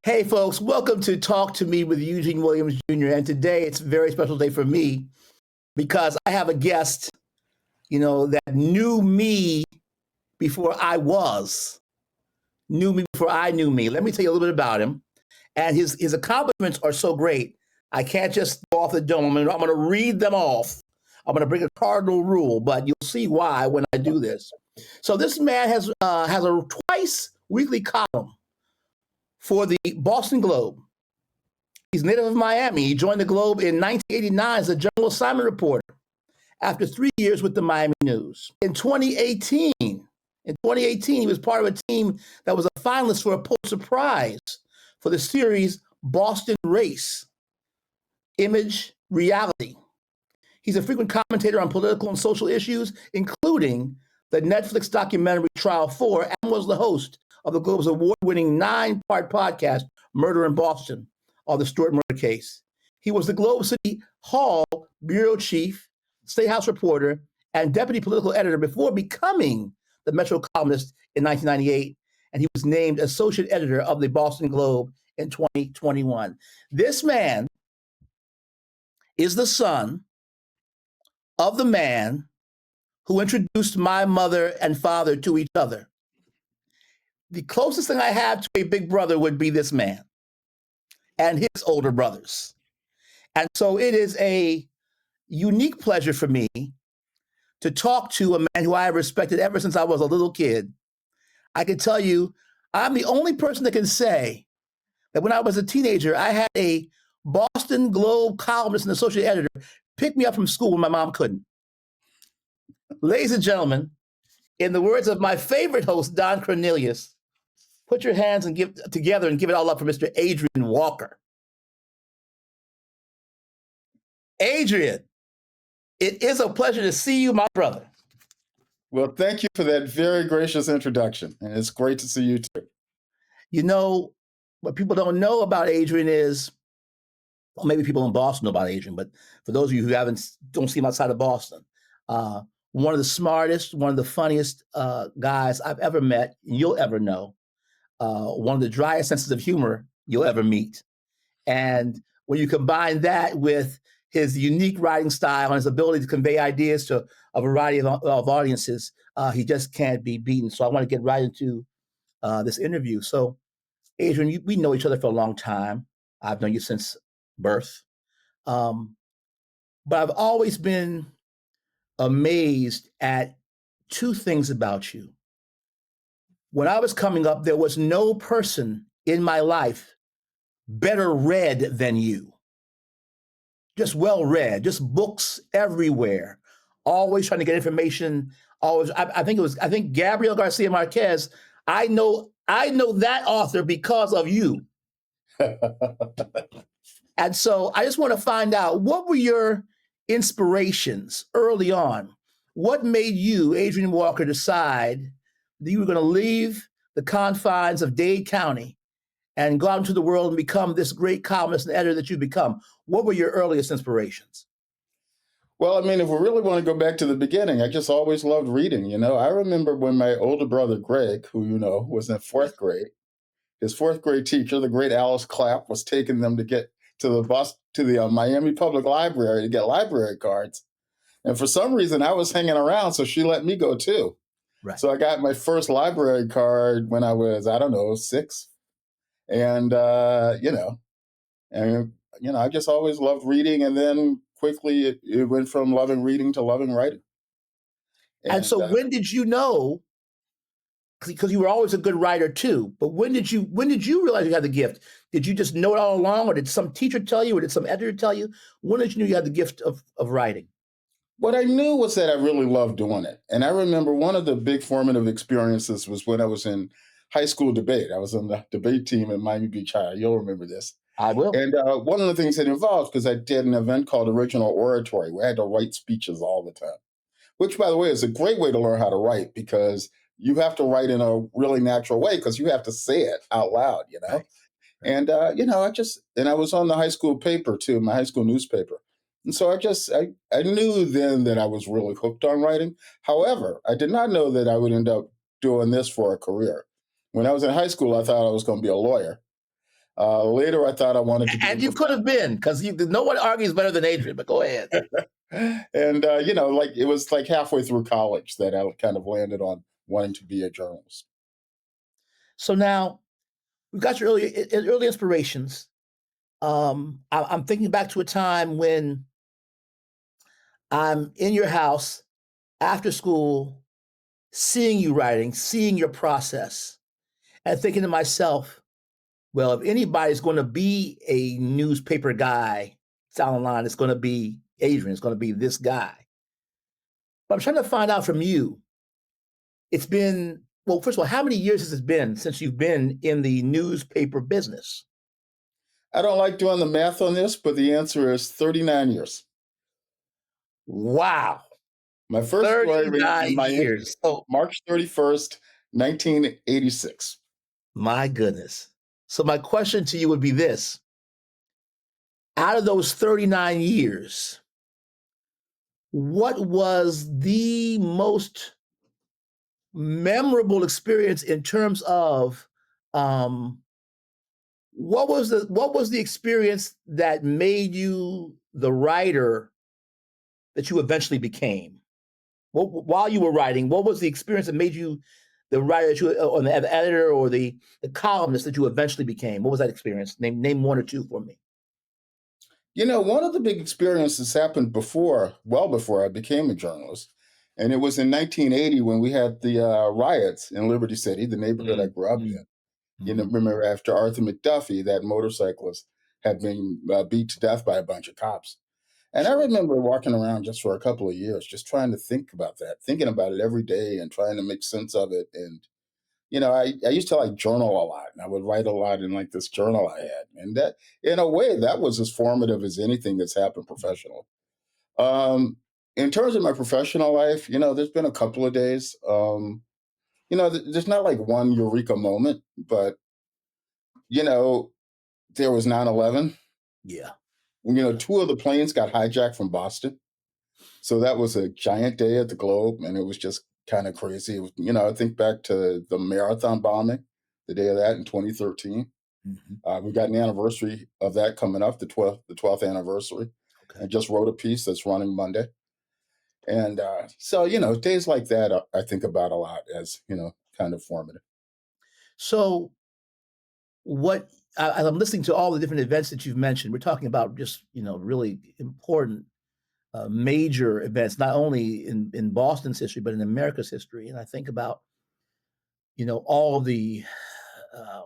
Hey, folks, welcome to Talk to Me with Eugene Williams Jr. And today it's a very special day for me because I have a guest, that knew me before I was, knew me before I knew me. Let me tell you a little bit about him. And his accomplishments are so great, I can't just go off the dome. I'm going to read them off. I'm going to bring a cardinal rule, but you'll see why when I do this. So this man has a twice weekly column for the Boston Globe. He's native of Miami. He joined the Globe in 1989 as a general assignment reporter after 3 years with the Miami News. In 2018, he was part of a team that was a finalist for a Pulitzer Prize for the series Boston Race, Image, Reality. He's a frequent commentator on political and social issues, including the Netflix documentary Trial 4, and was the host of the Globe's award-winning 9-part podcast, Murder in Boston, on the Stewart murder case. He was the Globe City Hall bureau chief, State House reporter, and deputy political editor before becoming the Metro columnist in 1998, and he was named associate editor of the Boston Globe in 2021. This man is the son of the man who introduced my mother and father to each other. The closest thing I have to a big brother would be this man and his older brothers. And so it is a unique pleasure for me to talk to a man who I have respected ever since I was a little kid. I can tell you, I'm the only person that can say that when I was a teenager, I had a Boston Globe columnist and associate editor pick me up from school when my mom couldn't. Ladies and gentlemen, in the words of my favorite host, Don Cornelius, put your hands and give it all up for Mr. Adrian Walker. Adrian, it is a pleasure to see you, my brother. Well, thank you for that very gracious introduction. And it's great to see you too. You know, what people don't know about Adrian is, well, maybe people in Boston know about Adrian, but for those of you who don't see him outside of Boston, one of the smartest, one of the funniest guys I've ever met, and you'll ever know, one of the driest senses of humor you'll ever meet. And when you combine that with his unique writing style and his ability to convey ideas to a variety of audiences, he just can't be beaten. So I want to get right into this interview. So, Adrian, we know each other for a long time. I've known you since birth. But I've always been amazed at two things about you. When I was coming up, there was no person in my life better read than you. Just well read, just books everywhere, always trying to get information. Always, I think Gabriel Garcia Marquez. I know that author because of you. And so I just want to find out, what were your inspirations early on? What made you, Adrian Walker, decide that you were going to leave the confines of Dade County and go out into the world and become this great columnist and editor that you've become? What were your earliest inspirations? Well, I mean, if we really want to go back to the beginning, I just always loved reading. I remember when my older brother, Greg, who was in fourth grade, his fourth grade teacher, the great Alice Clapp, was taking them to get to the Miami Public Library to get library cards. And for some reason, I was hanging around, so she let me go too. Right. So I got my first library card when I was, 6. And, I just always loved reading. And then quickly it went from loving reading to loving writing. And so when did you know, because you were always a good writer too, but when did you realize you had the gift? Did you just know it all along, or did some teacher tell you, or did some editor tell you? When did you know you had the gift of writing? What I knew was that I really loved doing it. And I remember one of the big formative experiences was when I was in high school debate. I was on the debate team at Miami Beach High. You'll remember this. I will. And one of the things it involved, because I did an event called Original Oratory, where I had to write speeches all the time, which, by the way, is a great way to learn how to write, because you have to write in a really natural way because you have to say it out loud, Right. And, I was on the high school paper too, my high school newspaper. And so I knew then that I was really hooked on writing. However, I did not know that I would end up doing this for a career. When I was in high school, I thought I was going to be a lawyer. Later, I thought I wanted to be a And you could have been, because no one argues better than Adrian, but go ahead. and like it was like halfway through college that I kind of landed on wanting to be a journalist. So now we've got your early inspirations. I'm thinking back to a time when I'm in your house after school, seeing you writing, seeing your process, and thinking to myself, well, if anybody's going to be a newspaper guy down the line, it's going to be Adrian. It's going to be this guy. But I'm trying to find out from you. It's been, well, first of all, how many years has it been since you've been in the newspaper business? I don't like doing the math on this, but the answer is 39 years. Wow. My first story ran 39 in my years. So, March 31st, 1986. my goodness. So my question to you would be this. Out of those 39 years, what was the most memorable experience in terms of what was the experience that made you the writer that you eventually became? While you were writing, what was the experience that made you the writer that you, or the editor, or the columnist that you eventually became? What was that experience? Name one or two for me. One of the big experiences happened well before I became a journalist. And it was in 1980 when we had the riots in Liberty City, the neighborhood I grew up Mm-hmm. in. Remember after Arthur McDuffie, that motorcyclist had been beat to death by a bunch of cops. And I Sure. remember walking around just for a couple of years, just trying to think about that, thinking about it every day and trying to make sense of it. And I used to like journal a lot, and I would write a lot in like this journal I had. And that, in a way, that was as formative as anything that's happened professionally. Um, in terms of my professional life, there's been a couple of days. There's not like one eureka moment, but, you know, there was 9/11. Yeah. Two of the planes got hijacked from Boston. So that was a giant day at the Globe, and it was just kind of crazy. It was, I think back to the marathon bombing, the day of that in 2013. Mm-hmm. We got an anniversary of that coming up, the 12th anniversary. Okay. I just wrote a piece that's running Monday. And so, days like that, I think about a lot as, kind of formative. So what as I'm listening to all the different events that you've mentioned, we're talking about just really important major events, not only in Boston's history but in America's history. And I think about all of the uh,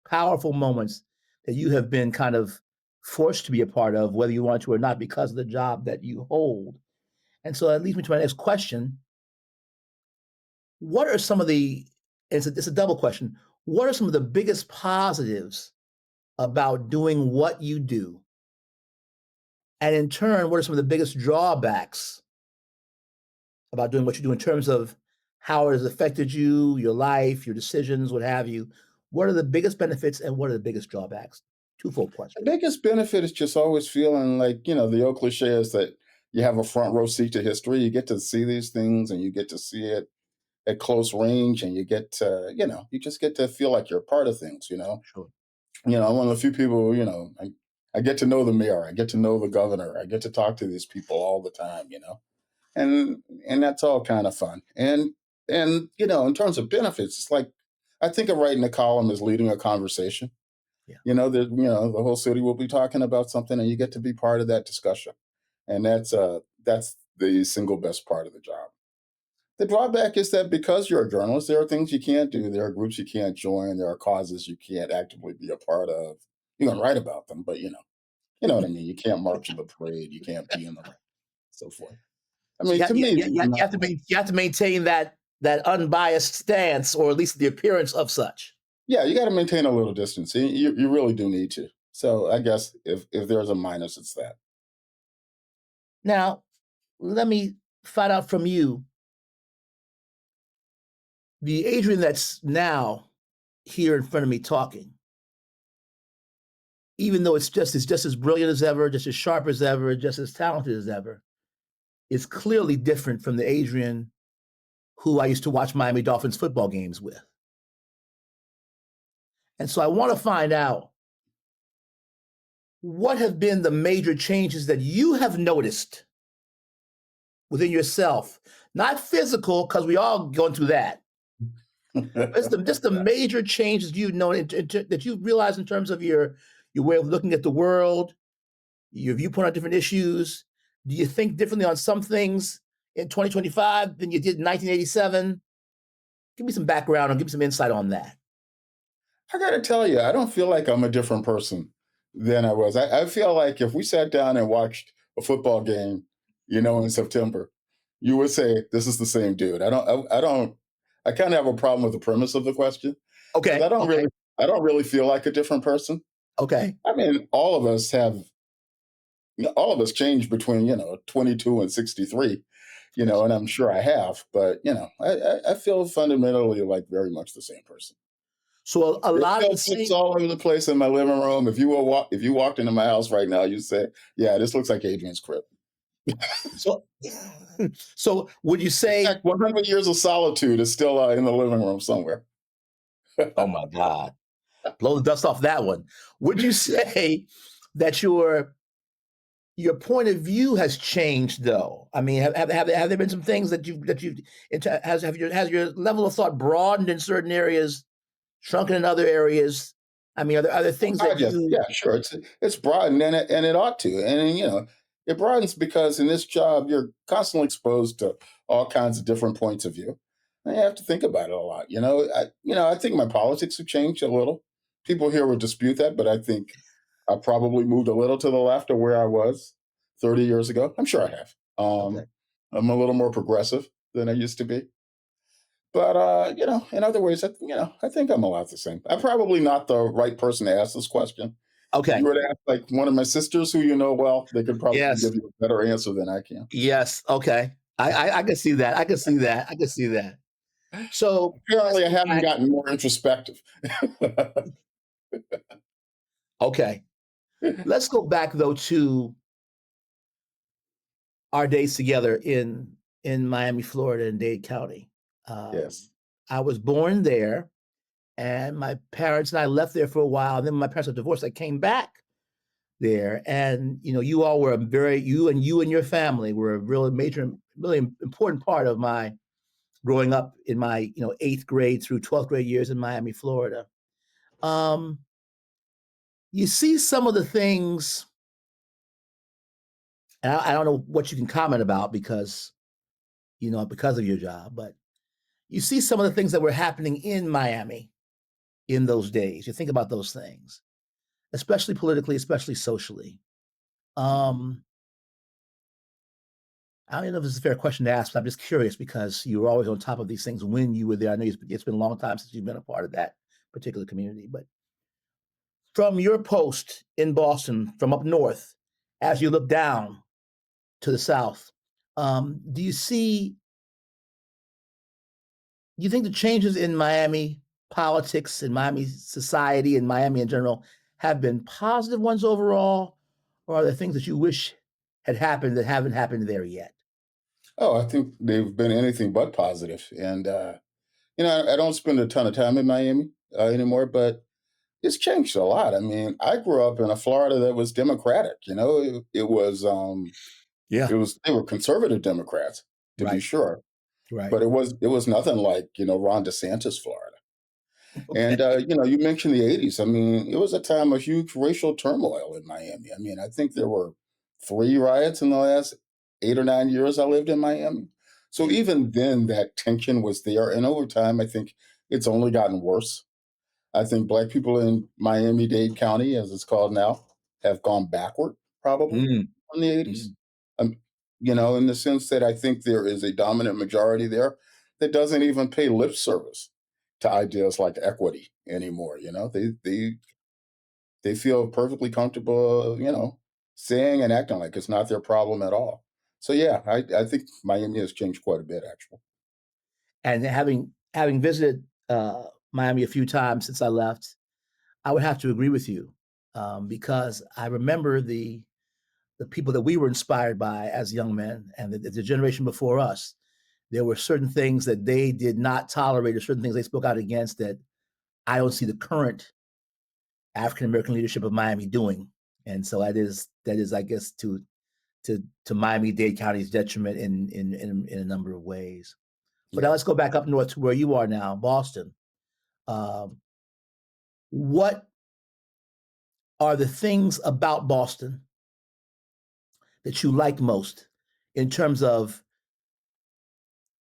powerful moments that you have been kind of forced to be a part of, whether you want to or not, because of the job that you hold. And so that leads me to my next question. What are some of the, it's a double question. What are some of the biggest positives about doing what you do? And in turn, what are some of the biggest drawbacks about doing what you do in terms of how it has affected you, your life, your decisions, what have you? What are the biggest benefits and what are the biggest drawbacks? Twofold The question. biggest benefit is just always feeling like, the old cliche is that you have a front row seat to history. You get to see these things and you get to see it at close range, and you get to, you just get to feel like you're a part of things. Sure. I'm one of the few people, I get to know the mayor, I get to know the governor, I get to talk to these people all the time. And that's all kind of fun. And in terms of benefits, it's like I think of writing a column as leading a conversation. Yeah. The whole city will be talking about something, and you get to be part of that discussion. And that's the single best part of the job. The drawback is that because you're a journalist, there are things you can't do. There are groups you can't join. There are causes you can't actively be a part of. You can write about them, but you know what I mean. You can't march in the parade. You can't be in the so forth. I So mean, to me, these are not. you have to maintain that unbiased stance, or at least the appearance of such. Yeah, you got to maintain a little distance. You really do need to. So I guess if there's a minus, it's that. Now, let me find out from you the Adrian that's now here in front of me talking, even though it's just as brilliant as ever, just as sharp as ever, just as talented as ever, is clearly different from the Adrian who I used to watch Miami Dolphins football games with. And so I want to find out what have been the major changes that you have noticed within yourself, not physical, because we all going through that. Just the major changes you've known that you've realized in terms of your way of looking at the world, your viewpoint on different issues. Do you think differently on some things in 2025 than you did in 1987? Give me some background and give me some insight on that. I got to tell you, I don't feel like I'm a different person than I was. I feel like if we sat down and watched a football game, in September, you would say this is the same dude. I don't. I kind of have a problem with the premise of the question because Okay. Okay. I don't really feel like a different person. Okay. I mean, all of us change between 22 and 63, and I'm sure I have, but I feel fundamentally like very much the same person. So a There's lot of still the books same. all over the place in my living room. If you walked into my house right now, you'd say, "Yeah, this looks like Adrian's crib." So, so would you In say? fact, 100 Years of Solitude is still in the living room somewhere. Oh my God, blow the dust off that one. Would you say that your point of view has changed, though? I mean, have there been some things that you've has your level of thought broadened in certain areas, shrunken in other areas? I mean, are there things that Yes, you? yeah, sure. It's broadened and it ought to. And it broadens because in this job you're constantly exposed to all kinds of different points of view. And you have to think about it a lot. I think my politics have changed a little. People here would dispute that, but I think I probably moved a little to the left of where I was 30 years ago. I'm sure I have. Okay. I'm a little more progressive than I used to be. But in other ways, I think I'm a lot the same. I'm probably not the right person to ask this question. If you Okay. were to ask like one of my sisters who you know well, they could probably Yes. give you a better answer than I can. Yes. Okay. I can see that. I can see that. I can see that. So let's Apparently, I go haven't back. gotten more introspective. Okay. Let's go back though to our days together in Miami, Florida, in Dade County. Um, Yes. I was born there, and my parents and I left there for a while. And then when my parents got divorced, I came back there, and you all were you and your family were a really major, really important part of my growing up in my 8th grade through 12th grade years in Miami, Florida. Um, you see some of the things, and I don't know what you can comment about because of your job, but you see some of the things that were happening in Miami in those days. You think about those things, especially politically, especially socially. Um, I don't even know if this is a fair question to ask, but I'm just curious because you were always on top of these things when you were there. I know it's been a long time since you've been a part of that particular community, but from your post in Boston, from up north, as you look down to the south, do you think the changes in Miami politics, in Miami society, in Miami in general, have been positive ones overall, or are there things that you wish had happened that haven't happened there yet? Oh, I think they've been anything but positive. And I don't spend a ton of time in Miami anymore, but it's changed a lot. I mean, I grew up in a Florida that was Democratic. Yeah. They were conservative Democrats, to be Right. sure, Right. but it was nothing like Ron DeSantis Florida. And Okay. you mentioned the '80s. I mean, it was a time of huge racial turmoil in Miami. I mean, I think there were 3 riots in the last 8 or 9 years I lived in Miami. So Yeah. even then, that tension was there, and over time, I think it's only gotten worse. I think black people in Miami-Dade County, as it's called now, have gone backward probably Mm, from the '80s. mm. Um, in the sense that I think there is a dominant majority there that doesn't even pay lip service to ideas like equity anymore. They feel perfectly comfortable, saying and acting like it's not their problem at all. So yeah, I think Miami has changed quite a bit actually. And having visited Miami a few times since I left, I would have to agree with you because I remember the people that we were inspired by as young men and the generation before us. There were certain things that they did not tolerate, or certain things they spoke out against that I don't see the current African American leadership of Miami doing? And so that is, I guess, to Miami-Dade County's detriment in a number of ways. But now Yeah. let's go back up north to where you are now, Boston. Um, what are the things about Boston that you like most in terms of,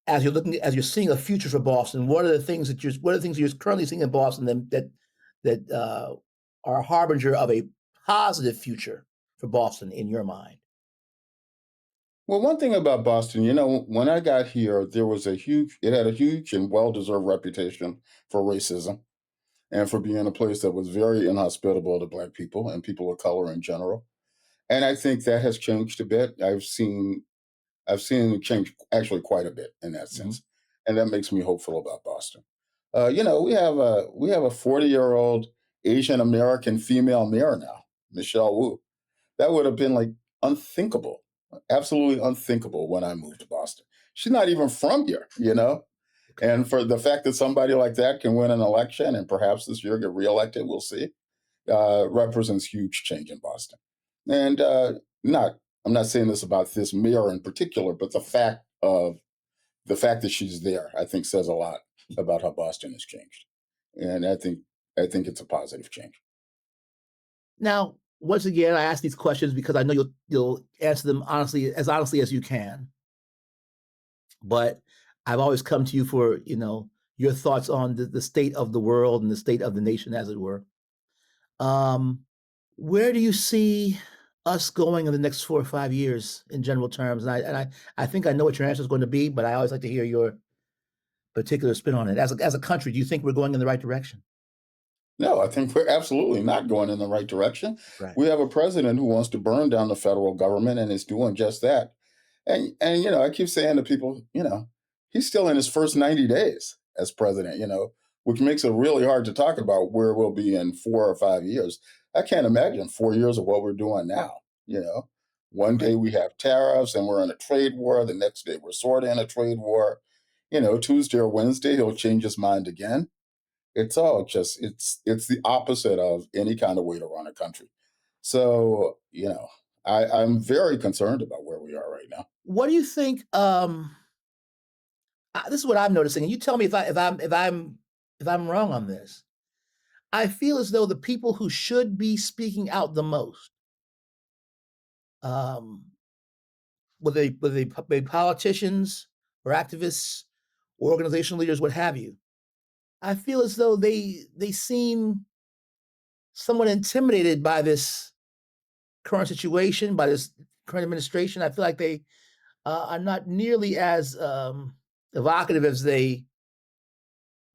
as you're seeing a future for Boston? What are the things you're currently seeing in Boston that are a harbinger of a positive future for Boston in your mind? Well, one thing about Boston, when I got here, it had a huge and well-deserved reputation for racism and for being a place that was very inhospitable to Black people and people of color in general. And I think that has changed a bit. I've seen it change actually quite a bit in that Mhm. sense, and that makes me hopeful about Boston. We have a 40-year-old Asian American female mayor now, Michelle Wu. That would have been like unthinkable, absolutely unthinkable when I moved to Boston. She's not even from here. Okay. And for the fact that somebody like that can win an election and perhaps this year get reelected, we'll see, represents huge change in Boston. And not, I'm not saying this about this mayor in particular, but the fact that she's there, I think, says a lot about how Boston has changed. And I think it's a positive change. Now, once again, I ask these questions because I know you'll answer them honestly as you can. But I've always come to you for your thoughts on the state of the world and the state of the nation, as it were. Um, where do you see us going in the next 4 or 5 years in general terms? And I think I know what your answer is going to be, but I always like to hear your particular spin on it. As a country, do you think we're going in the right direction? No, I think we're absolutely not going in the right direction. Right. We have a president who wants to burn down the federal government and is doing just that. And I keep saying to people, he's still in his first 90 days as president, which makes it really hard to talk about where we'll be in 4 or 5 years. I can't imagine 4 years of what we're doing now, you know. One Right. day we have tariffs and we're in a trade war. The next day we're sort of in a trade war. Tuesday or Wednesday he'll change his mind again. It's all just it's the opposite of any kind of way to run a country. So, I'm very concerned about where we are right now. What do you think? This is what I'm noticing, and you tell me if I'm wrong on this. I feel as though the people who should be speaking out the most, um, whether they politicians or activists or organizational leaders, what have you, I feel as though they seem somewhat intimidated by this current situation, by this current administration. I feel like they are not nearly as evocative as they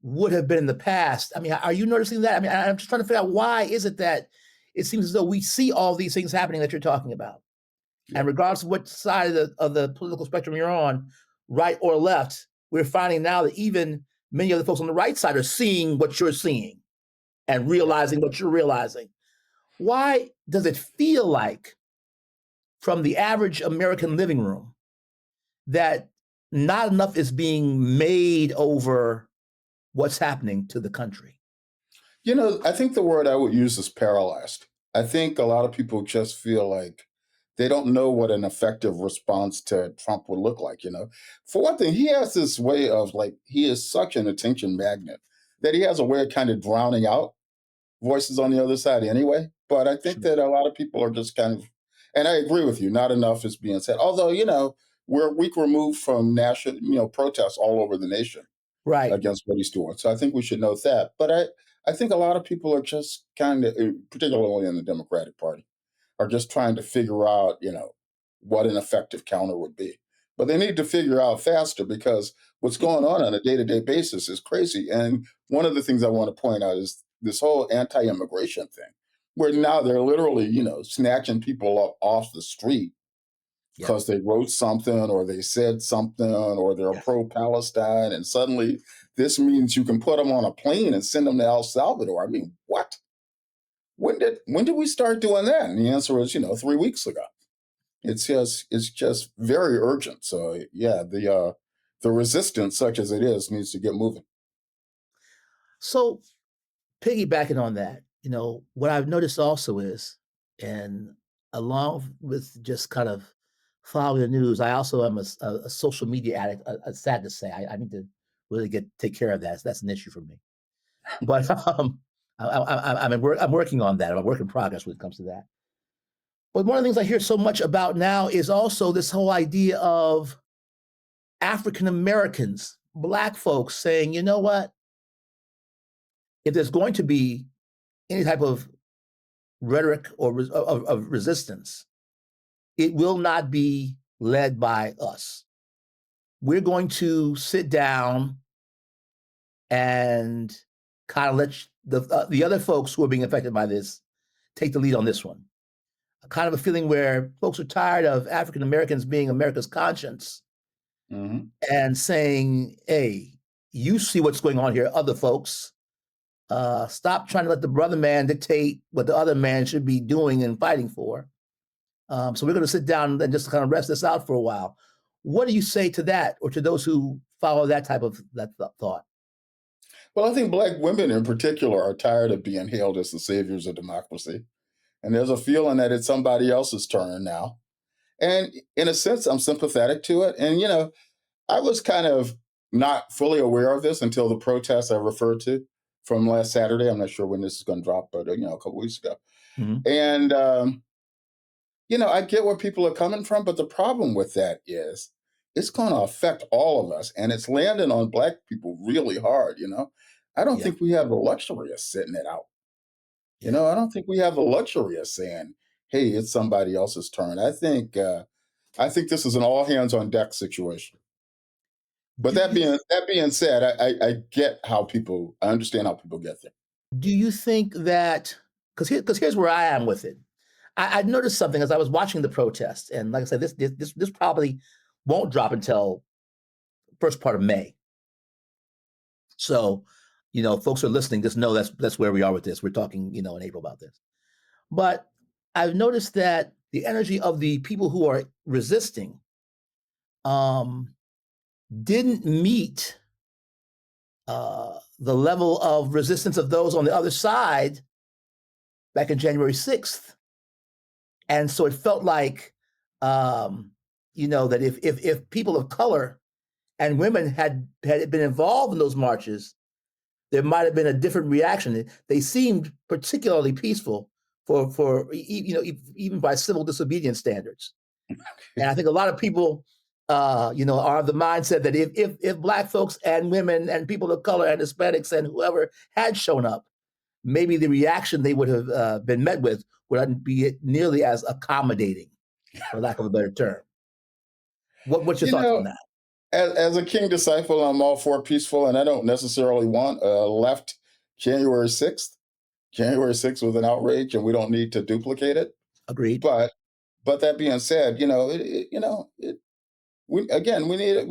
would have been in the past. I mean, are you noticing that? I mean, I'm just trying to figure out why is it that it seems as though we see all these things happening that you're talking about, Yeah. and regardless of what side of the political spectrum you're on, right or left, we're finding now that even many of the folks on the right side are seeing what you're seeing and Yeah. realizing what you're realizing. Why does it feel like, from the average American living room, that not enough is being made over what's happening to the country? I think the word I would use is paralyzed. I think a lot of people just feel like they don't know what an effective response to Trump would look like. For one thing, he has this way of like, he is such an attention magnet that he has a way of kind of drowning out voices on the other side anyway. But I think Sure. that a lot of people are just kind of, and I agree with you, not enough is being said. Although, we're a week removed from national, protests all over the nation Right. against what he's doing. So I think we should note that. But I think a lot of people are just kind of, particularly in the Democratic Party, are just trying to figure out, what an effective counter would be. But they need to figure out faster because what's going on a day-to-day basis is crazy. And one of the things I want to point out is this whole anti-immigration thing, where now they're literally, snatching people up off the street Yep. because they wrote something or they said something or they're Yes. pro-Palestine, and suddenly this means you can put them on a plane and send them to El Salvador. I mean, what? When did we start doing that? And the answer is, 3 weeks ago. It's just very urgent. So yeah, the resistance, such as it is, needs to get moving. So, piggybacking on that, what I've noticed also is, and along with just kind of following the news, I also am a social media addict. Sad to say, I need to really take care of that. So that's an issue for me. But I'm working on that. I'm a work in progress when it comes to that. But one of the things I hear so much about now is also this whole idea of African Americans, Black folks saying, you know what? If there's going to be any type of rhetoric or of resistance, it will not be led by us. We're going to sit down and kind of let the other folks who are being affected by this take the lead on this one. Kind of a feeling where folks are tired of African Americans being America's conscience and saying, hey, you see what's going on here, other folks. Stop trying to let the brother man dictate what the other man should be doing and fighting for. So we're going to sit down and just kind of rest this out for a while. What do you say to that, or to those who follow that type of thought? Well, I think Black women in particular are tired of being hailed as the saviors of democracy. And there's a feeling that it's somebody else's turn now. And in a sense, I'm sympathetic to it. And, I was kind of not fully aware of this until the protests I referred to from last Saturday. I'm not sure when this is going to drop, but, a couple weeks ago. And, I get where people are coming from, but the problem with that is it's going to affect all of us. And it's landing on Black people really hard, I don't Yeah. think we have the luxury of sitting it out. Yeah. I don't think we have the luxury of saying, "Hey, it's somebody else's turn." I think this is an all hands on deck situation. But Do you that being said, I understand how people get there. do you think that, because here's where I am with it. I noticed something as I was watching the protest, and like I said, this probably won't drop until first part of May. So, folks who are listening, just know that's where we are with this. We're talking, in April about this. But I've noticed that the energy of the people who are resisting um, didn't meet the level of resistance of those on the other side back in January 6th. And so it felt like, that if people of color and women had been involved in those marches, there might have been a different reaction. They seemed particularly peaceful for even by civil disobedience standards. And I think a lot of people, are of the mindset that if Black folks and women and people of color and Hispanics and whoever had shown up, maybe the reaction they would have been met with wouldn't be nearly as accommodating, for lack of a better term. What's your You thoughts on know, that? as a King disciple, I'm all for peaceful, and I don't necessarily want a left January 6th. January 6th was an outrage, and we don't need to duplicate it. Agreed. But that being said, we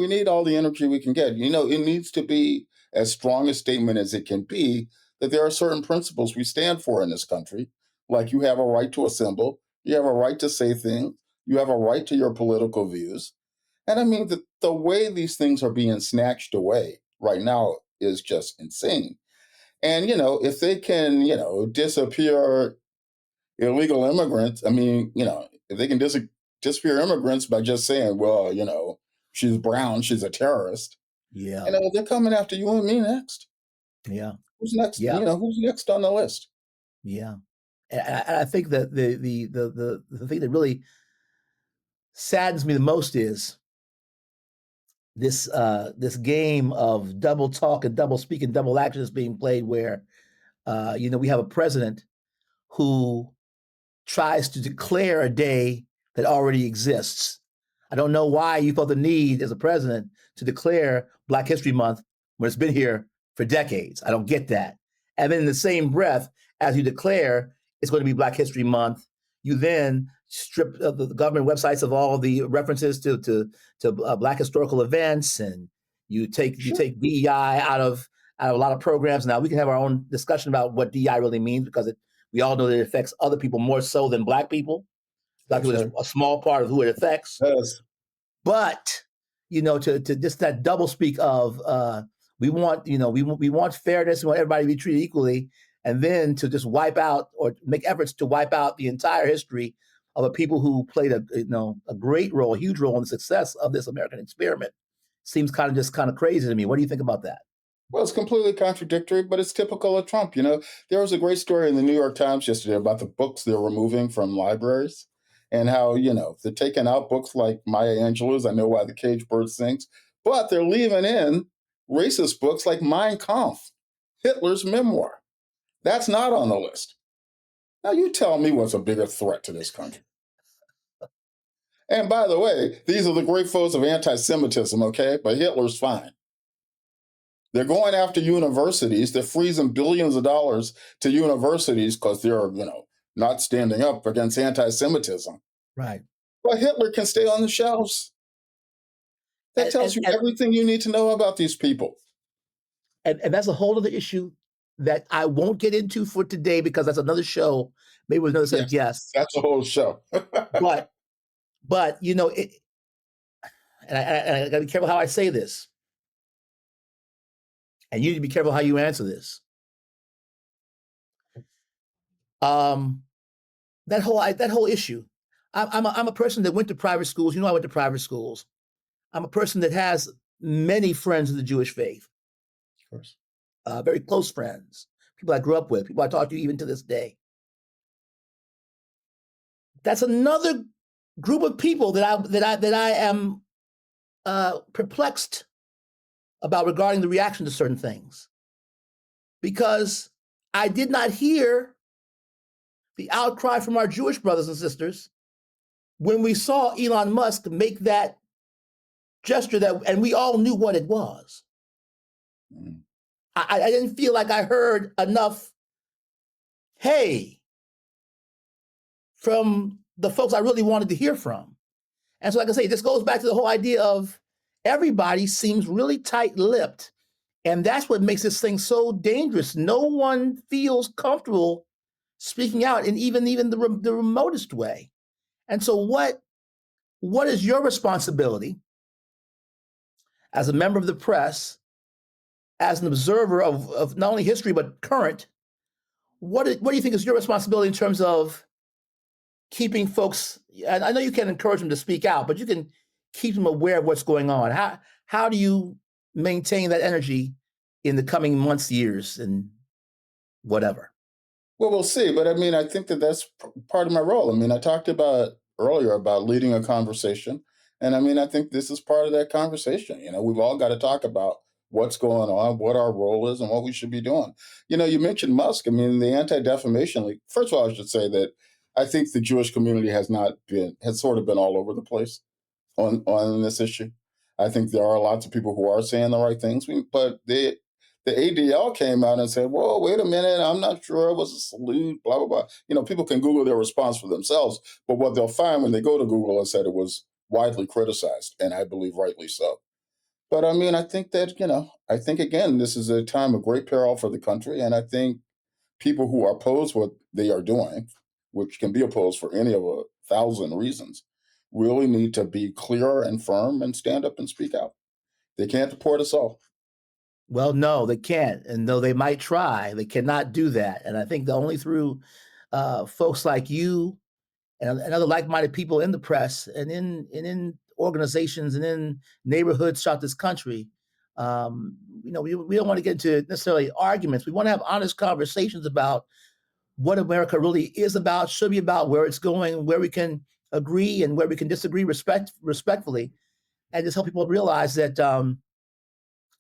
need all the energy we can get. It needs to be as strong a statement as it can be that there are certain principles we stand for in this country, like you have a right to assemble, you have a right to say things, you have a right to your political views. And I mean, the way these things are being snatched away right now is just insane. And, if they can, disappear illegal immigrants, I mean, if they can disappear immigrants by just saying, well, she's brown, she's a terrorist, Yeah. they're coming after you and me next. Yeah. Who's next? Yeah. Who's next on the list? Yeah. And I think that the thing that really saddens me the most is this game of double talk and double speak and double action is being played, where we have a president who tries to declare a day that already exists. I don't know why you felt the need as a president to declare Black History Month when it's been here for decades. I don't get that. And then in the same breath, as you declare it's going to be Black History Month, you then strip the government websites of all the references to Black historical events, and you take DEI out of a lot of programs. Now we can have our own discussion about what DEI really means, because we all know that it affects other people more so than Black people. Black That's people is right. a small part of who it affects. Yes. But to just that double speak of we want fairness, we want everybody to be treated equally, and then to just wipe out or make efforts to wipe out the entire history of a people who played a great role, a huge role in the success of this American experiment seems kind of crazy to me. What do you think about that? Well, it's completely contradictory, but it's typical of Trump. There was a great story in the New York Times yesterday about the books they're removing from libraries and how, they're taking out books like Maya Angelou's I Know Why the Caged Bird Sings, but they're leaving in racist books like Mein Kampf, Hitler's memoir. That's not on the list. Now, you tell me what's a bigger threat to this country. And by the way, these are the great foes of anti Semitism, okay? But Hitler's fine. They're going after universities. They're freezing billions of dollars to universities because they're, not standing up against anti-Semitism. Right. But Hitler can stay on the shelves. That tells you everything you need to know about these people. And that's a whole other issue that I won't get into for today because that's another show. Maybe with another set of guests. That's a whole show. but and I got to be careful how I say this. And you need to be careful how you answer this. That whole issue. I'm a person that went to private schools. I went to private schools. I'm a person that has many friends of the Jewish faith. Of course. Very close friends, people I grew up with, people I talk to even to this day. That's another group of people that I am perplexed about regarding the reaction to certain things, because I did not hear the outcry from our Jewish brothers and sisters when we saw Elon Musk make that gesture and we all knew what it was. Mm. I didn't feel like I heard enough, hey, from the folks I really wanted to hear from. And so, like I say, this goes back to the whole idea of everybody seems really tight-lipped. And that's what makes this thing so dangerous. No one feels comfortable speaking out in even the remotest way. And so what is your responsibility as a member of the press, as an observer of not only history, but current? What do you think is your responsibility in terms of keeping folks, and I know you can't encourage them to speak out, but you can keep them aware of what's going on. How do you maintain that energy in the coming months, years, and whatever? Well, we'll see. But I think that's part of my role. I talked about earlier about leading a conversation. And I think this is part of that conversation. We've all got to talk about what's going on, what our role is, and what we should be doing. You mentioned Musk. The Anti-Defamation League. First of all, I should say that I think the Jewish community has sort of been all over the place on this issue. I think there are lots of people who are saying the right things, but the ADL came out and said, whoa, wait a minute, I'm not sure it was a salute, blah, blah, blah. People can Google their response for themselves, but what they'll find when they go to Google is that it was widely criticized, and I believe rightly so. But I think that, again, this is a time of great peril for the country, and I think people who oppose what they are doing, which can be opposed for any of 1,000 reasons, really need to be clear and firm and stand up and speak out. They can't deport us all. Well, no, they can't. And though they might try, they cannot do that. And I think only through folks like you and other like-minded people in the press and in organizations and in neighborhoods throughout this country, we don't want to get into necessarily arguments. We want to have honest conversations about what America really is about, should be about, where it's going, where we can agree and where we can disagree respectfully, and just help people realize that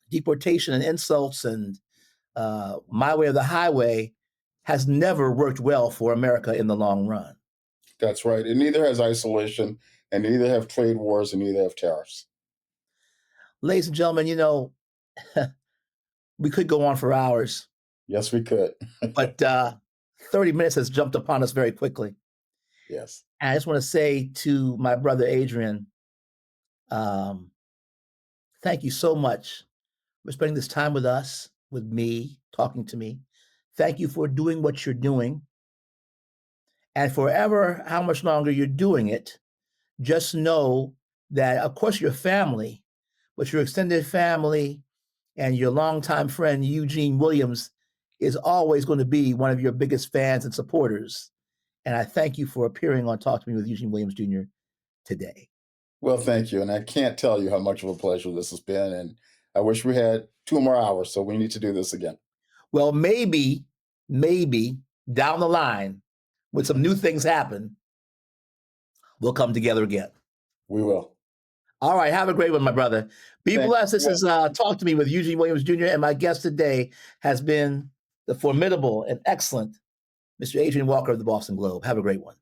deportation and insults and my way or the highway has never worked well for America in the long run. That's right. And neither has isolation, and neither have trade wars, and neither have tariffs. Ladies and gentlemen, we could go on for hours. Yes, we could. But 30 minutes has jumped upon us very quickly. Yes. And I just want to say to my brother, Adrian, thank you so much for spending this time with us, with me, talking to me. Thank you for doing what you're doing. And forever, how much longer you're doing it, just know that, of course, your family, but your extended family and your longtime friend, Eugene Williams, is always going to be one of your biggest fans and supporters. And I thank you for appearing on Talk to Me with Eugene Williams Jr. today. Well, thank you. And I can't tell you how much of a pleasure this has been. And I wish we had 2 more hours, so we need to do this again. Well, maybe down the line, when some new things happen, we'll come together again. We will. All right. Have a great one, my brother. Be Thank blessed. This you. is Talk to Me with Eugene Williams Jr. And my guest today has been the formidable and excellent Mr. Adrian Walker of the Boston Globe. Have a great one.